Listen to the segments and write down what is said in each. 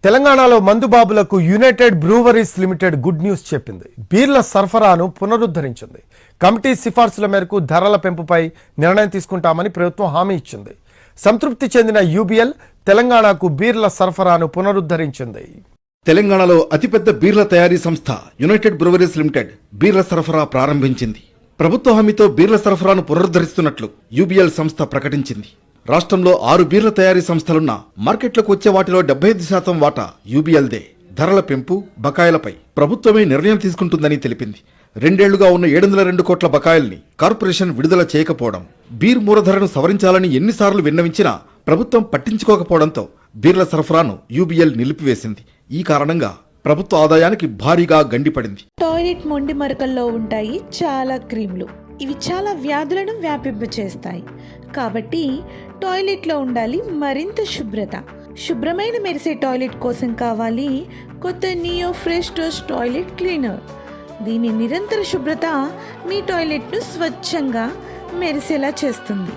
తెలంగాణలో మందుబాబులకు United Breweries Limited good news చెప్పింది. బీర్ల సరఫరాను పునరుద్ధరించింది. కమిటీ సిఫార్సుల మేరకు ధరల పెంపుపై నిర్ణయం తీసుకుంటామని ప్రభుత్వం హామీ ఇచ్చింది. సంతృప్తి చెందిన యూబీఎల్ తెలంగాణకు బీర్ల సరఫరాను పునరుద్ధరించింది. తెలంగాణలో అతిపెద్ద బీర్ల తయారీ సంస్థ యునైటెడ్ బ్రూవరీస్ లిమిటెడ్ బీర్ల సరఫరా ప్రారంభించింది. ప్రభుత్వ హామీతో బీర్ల సరఫరాను పునరుద్ధరిస్తున్నట్లు యూబీఎల్ సంస్థ ప్రకటించింది. రాష్ట్రంలో 6 బీర్ల తయారీ సంస్థలున్నా మార్కెట్లోకి వచ్చే వాటిలో 75% వాటా యూబీఎల్దే. ధరల పెంపు, బకాయిలపై ప్రభుత్వమే నిర్ణయం తీసుకుంటుందని తెలిపింది. 2 ఏళ్లుగా ఉన్న 702 కోట్ల బకాయిల్ని కార్పొరేషన్ విడుదల చేయకపోవడం, బీర్ మూలధరను సవరించాలని ఎన్నిసార్లు విన్నవించినా ప్రభుత్వం పట్టించుకోకపోవడంతో బీర్ల సరఫరాను యూబీఎల్ నిలిపివేసింది. ఈ కారణంగా ప్రభుత్వ ఆదాయానికి భారీగా గండిపడింది. టాయిలెట్ మొండి మరకల్లో ఉంటాయి చాలా క్రీములు. ఇవి చాలా వ్యాధులను వ్యాపింపచేస్తాయి. కాబట్టి టాయిలెట్లో ఉండాలి మరింత శుభ్రత. శుభ్రమైన మెరిసే టాయిలెట్ కోసం కావాలి కొత్త neo fresh toes toilet cleaner. దీని నిరంతర శుభ్రత మీ టాయిలెట్ను స్వచ్ఛంగా మెరిసేలా చేస్తుంది.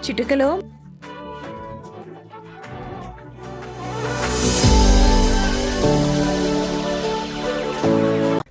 చిటికలో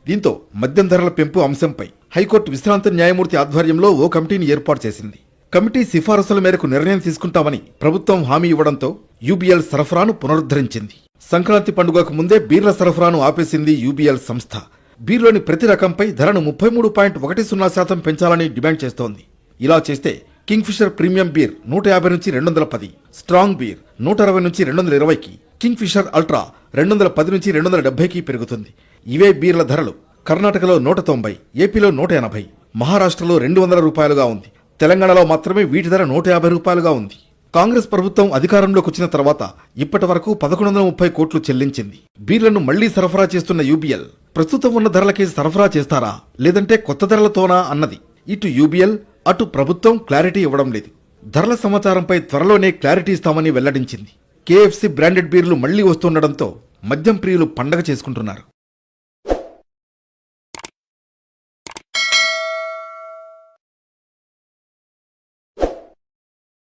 దీంతో మద్యం ధరల పెంపు అంశంపై హైకోర్టు విశ్రాంత న్యాయమూర్తి ఆధ్వర్యంలో ఓ కమిటీని ఏర్పాటు చేసింది. కమిటీ సిఫారసుల మేరకు నిర్ణయం తీసుకుంటామని ప్రభుత్వం హామీ ఇవ్వడంతో యూబీఎల్ సరఫరాను పునరుద్ధరించింది. సంక్రాంతి పండుగకు ముందే బీర్ల సరఫరాను ఆపేసింది యూబీఎల్ సంస్థ. బీర్లోని ప్రతి రకంపై ధరను 33.10% పెంచాలని డిమాండ్ చేస్తోంది. ఇలా చేస్తే కింగ్ ఫిషర్ ప్రీమియం బీర్ 150 నుంచి 210, స్ట్రాంగ్ బీర్ 160 నుంచి 220కి, కింగ్ ఫిషర్ అల్ట్రా 210 నుంచి 270కి పెరుగుతుంది. ఇవే బీర్ల ధరలు కర్ణాటకలో 190, ఏపీలో 180, మహారాష్ట్రలో 200 రూపాయలుగా ఉంది. తెలంగాణలో మాత్రమే వీటి ధర 150 రూపాయలుగా ఉంది. కాంగ్రెస్ ప్రభుత్వం అధికారంలోకి వచ్చిన తర్వాత ఇప్పటి వరకు 1130 కోట్లు చెల్లించింది. బీర్లను మళ్లీ సరఫరా చేస్తున్న యూబీఎల్ ప్రస్తుతం ఉన్న ధరలకే సరఫరా చేస్తారా లేదంటే కొత్త ధరలతోనా అన్నది ఇటు యూబీఎల్ అటు ప్రభుత్వం క్లారిటీ ఇవ్వడం లేదు. ధరల సమాచారంపై త్వరలోనే క్లారిటీ ఇస్తామని వెల్లడించింది. కేఎఫ్సీ బ్రాండెడ్ బీర్లు మళ్లీ వస్తుండటంతో మద్యం ప్రియులు పండగ చేసుకుంటున్నారు.